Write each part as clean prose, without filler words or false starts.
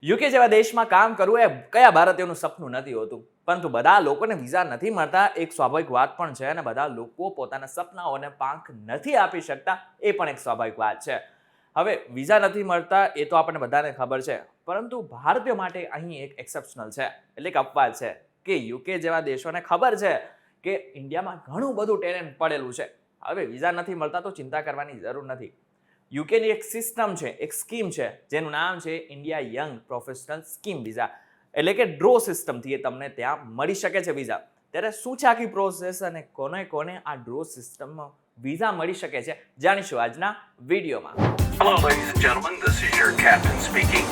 UK જેવા દેશમાં કામ કરવું એ કયા ભારતીયોનું સપનું નથી હોતું, પરંતુ બધા લોકોને વિઝા નથી મળતા એક સ્વાભાવિક વાત પણ છે અને બધા લોકો પોતાના સપનાઓને પાંખ નથી આપી શકતા એ પણ એક સ્વાભાવિક વાત છે. હવે વિઝા નથી મળતા એ તો આપણને બધાને ખબર છે, પરંતુ ભારતીયો માટે અહીં એક એક્સેપ્શનલ છે, એટલે કે અપવાદ છે કે યુકે જેવા દેશોને ખબર છે કે ઇન્ડિયામાં ઘણું બધું ટેલેન્ટ પડેલું છે. હવે વિઝા નથી મળતા તો ચિંતા કરવાની જરૂર નથી. યુકેની એક સિસ્ટમ છે, એક સ્કીમ છે જેનું નામ છે India young professional scheme visa, એટલે કે ડ્રો સિસ્ટમથી એ તમને ત્યાં મળી શકે છે વિઝા. ત્યારે શું છે આખી પ્રોસેસ અને કોને કોને આ ડ્રો સિસ્ટમમાં વિઝા મળી શકે છે જાણીશું આજના વિડીયોમાં. Hello, ladies and gentlemen. This is your captain speaking.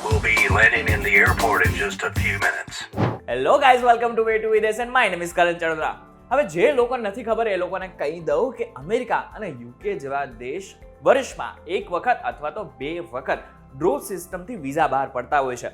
We'll be landing in the airport in just a few minutes. Hello guys, welcome to way to વિદેશ એન્ડ માય નેમ ઇઝ કરણ ચડોદરા. હવે જે લોકોને નથી ખબર એ લોકોને કહી દઉં કે અમેરિકા અને યુકે જેવા દેશ વર્ષમાં એક વખત અથવા તો 2 વખત ડ્રો સિસ્ટમથી વિઝા બહાર પડતા હોય છે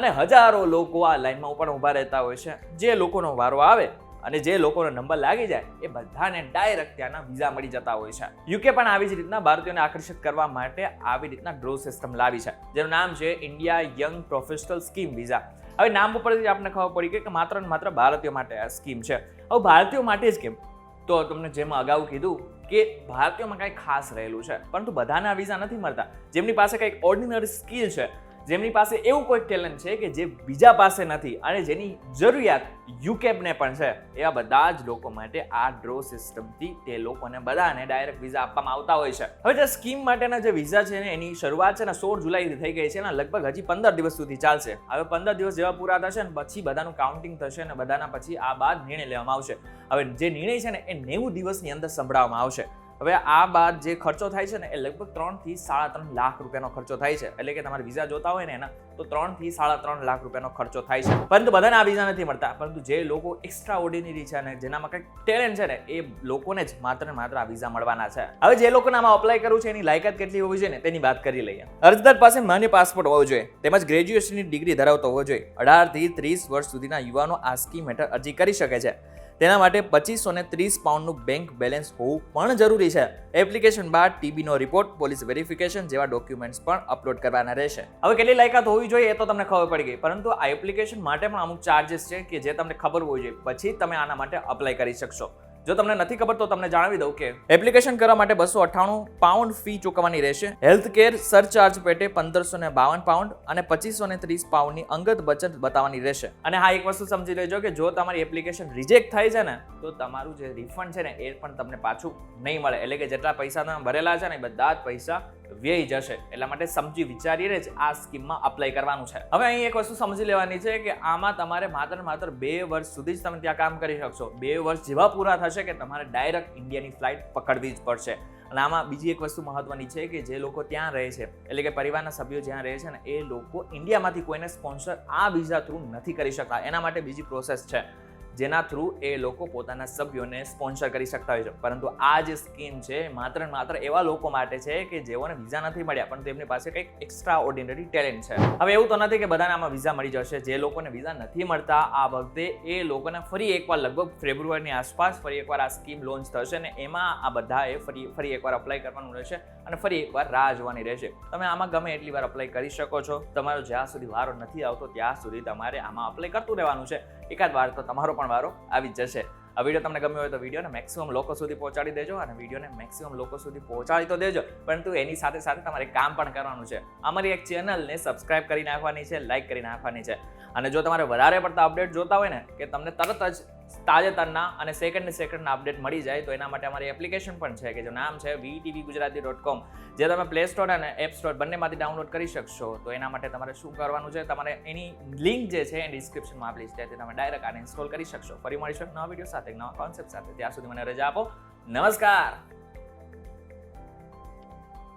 અને હજારો લોકો આ લાઈનમાં પણ ઊભા રહેતા હોય છે. જે લોકોનો વારો આવે અને જે લોકોનો નંબર લાગી જાય એ બધાને ડાયરેક્ટ ત્યાંના વિઝા મળી જતા હોય છે. યુકે પણ આવી જ રીતના ભારતીયોને આકર્ષિત કરવા માટે આવી રીતના ડ્રો સિસ્ટમ લાવી છે જેનું નામ છે India young professional scheme visa. હવે નામ ઉપરથી આપણને ખબર પડી કે માત્ર ને માત્ર ભારતીયો માટે આ સ્કીમ છે. હવે ભારતીયો માટે જ કેમ? તો તમને જેમ અગાઉ કીધું કે ભારતીયોમાં કંઈ ખાસ રહેલું છે, પરંતુ બધાના વિઝા નથી મળતા. જેમની પાસે કંઈક ઓર્ડિનરી સ્કિલ છે, જેમની પાસે એવું કોઈક ટેલેન્ટ છે કે જે બીજા પાસે નથી અને જેની જરૂરિયાત યુકેને પણ છે, એવા બધા જ લોકો માટે આ ડ્રો સિસ્ટમથી તે લોકોને બધાને ડાયરેક્ટ વિઝા આપવામાં આવતા હોય છે. હવે જે સ્કીમ માટેના જે વિઝા છે ને એની શરૂઆત છે ને 16 જુલાઈથી થઈ ગઈ છે ને લગભગ હજી 15 દિવસ સુધી ચાલશે. હવે 15 દિવસ જેવા પૂરા થશે ને પછી બધાનું કાઉન્ટિંગ થશે ને બધાના પછી આ બાદ નિર્ણય લેવામાં આવશે. હવે જે નિર્ણય છે ને એ 90 દિવસની અંદર સંભળાવવામાં આવશે. હવે આ બાદ જે ખર્ચો થાય છે ને એ લગભગ 3 થી 3.5 લાખ રૂપિયાનો ખર્ચો થાય છે. એટલે કે તમારે વિઝા જોતા હોય ને એના તો 3 થી 3.5 લાખ રૂપિયાનો ખર્ચો થાય છે. પરંતુ બધાને આ વિઝા નથી મળતા, પરંતુ જે લોકો એક્સ્ટ્રા ઓર્ડિનરી છે અને જેનામાં કંઈક ટેલેન્ટ છે ને એ લોકોને જ માત્ર ને માત્ર આ વિઝા મળવાના છે. હવે જે લોકોને આમાં અપ્લાય કરવું છે એની લાયકાત કેટલી હોવી જોઈએ ને તેની વાત કરી લઈએ. અરજદાર પાસે માન્ય પાસપોર્ટ હોવો જોઈએ, તેમજ ગ્રેજ્યુએશનની ડિગ્રી ધરાવતો હોવો જોઈએ. 18 થી 30 વર્ષ સુધીના યુવાનો આ સ્કીમ હેઠળ અરજી કરી શકે છે. તેના માટે 2530 પાઉન્ડનું બેંક બેલેન્સ હોવું પણ જરૂરી છે. એપ્લિકેશન બાદ ટીબીનો રિપોર્ટ, પોલીસ વેરિફિકેશન જેવા ડોક્યુમેન્ટ્સ પણ અપલોડ કરવાના રહેશે. હવે કેટલી લાયકાત હોવી જોઈએ એ તો તમને ખબર પડી ગઈ, પરંતુ આ એપ્લિકેશન માટે પણ અમુક ચાર્जेस છે કે જે તમને ખબર હોવી જોઈએ, પછી તમે આના માટે અપ્લાય કરી શકશો. જો તમને નથી ખબર તો તમને જણાવી દઉં કે એપ્લિકેશન કરવા માટે 298 પાઉન્ડ ફી ચૂકવવાની રહેશે. હેલ્થ કેર સરચાર્જ પેટે 1552 પાઉન્ડ અને 2530 પાઉન્ડની અંગત બચત બતાવવાની રહેશે. અને હા, એક વસ્તુ સમજી લેજો કે જો તમારી એપ્લિકેશન રિજેક્ટ થાય છે ને તો તમારું જે રિફંડ છે ને એ પણ તમને પાછું નહીં મળે. એટલે કે જેટલા પૈસા તમે ભરેલા છે ને એ બધા જ પૈસા વ્યય જશે. એટલા માટે સમજી વિચારીને જ આ સ્કીમમાં અપ્લાય કરવાનું છે. હવે અહીં એક વસ્તુ સમજી લેવાની છે કે આમાં તમારે માત્ર 2 વર્ષ સુધી જ તમે ત્યાં કામ કરી શકશો. 2 વર્ષ જેવા પૂરા થશે કે તમારે ડાયરેક્ટ ઇન્ડિયાની ફ્લાઇટ પકડવી જ પડશે. અને આમાં બીજી એક વસ્તુ મહત્વની છે કે જે લોકો ત્યાં રહે છે, એટલે કે પરિવારના સભ્યો જ્યાં રહે છે ને એ લોકો ઇન્ડિયામાંથી કોઈને સ્પોન્સર આ વિઝા થ્રુ નથી કરી શકતા. એના માટે બીજી પ્રોસેસ છે જેના થ્રુ એ લોકો પોતાના સભ્યોને સ્પોન્સર કરી શકતા હોય છે. પરંતુ આ જે સ્કીમ છે માત્ર ને માત્ર એવા લોકો માટે છે કે જેઓને વિઝા નથી મળ્યા પરંતુ તેમની પાસે કંઈક એક્સ્ટ્રા ઓર્ડિનરી ટેલેન્ટ છે. હવે એવું તો નથી કે બધાને આમાં વિઝા મળી જશે. જે લોકોને વિઝા નથી મળતા આ વખતે એ લોકોને ફરી એકવાર લગભગ ફેબ્રુઆરીની આસપાસ ફરી એકવાર આ સ્કીમ લોન્ચ થશે ને એમાં આ બધાએ ફરી એકવાર અપ્લાય કરવાનું રહેશે અને ફરી એકવાર રાહ જોવાની રહેશે. તમે આમાં ગમે એટલી વાર અપ્લાય કરી શકો છો. તમારો જ્યાં સુધી વારો નથી આવતો ત્યાં સુધી તમારે આમાં અપ્લાય કરતું રહેવાનું છે. એકાદ વાર તો તમારો પણ વારો આવી જશે. આ વિડીયો તમને ગમ્યો હોય તો વિડીયોને મેક્સિમમ લોકો સુધી પહોંચાડી દેજો અને વિડીયોને મેક્સિમમ લોકો સુધી પહોંચાડી તો દેજો, પરંતુ એની સાથે સાથે તમારે કામ પણ કરવાનું છે. અમારી એક ચેનલને સબસ્ક્રાઇબ કરી નાખવાની છે, લાઇક કરી નાખવાની છે. અને જો તમારે વધારે પડતા અપડેટ જોતા હોય ને કે તમને તરત જ તાજેતરના અને સેકન્ડના અપડેટ મળી જાય તો એના માટે અમારી એપ્લિકેશન પણ છે કે જેનું નામ છે VTVGujarati.com, જે તમે પ્લે સ્ટોર અને એપ સ્ટોર બંનેમાંથી ડાઉનલોડ કરી શકશો. તો એના માટે તમારે શું કરવાનું છે, તમારે એની લિંક જે છે એ ડિસ્ક્રિપ્શનમાં આપેલી છે, તમે ડાયરેક્ટ આને ઇન્સ્ટોલ કરી શકશો. ફરી મળીશું નવા વિડીયો સાથે, નવા કોન્સેપ્ટ સાથે. ત્યાં સુધી મને રજા આપો. નમસ્કાર.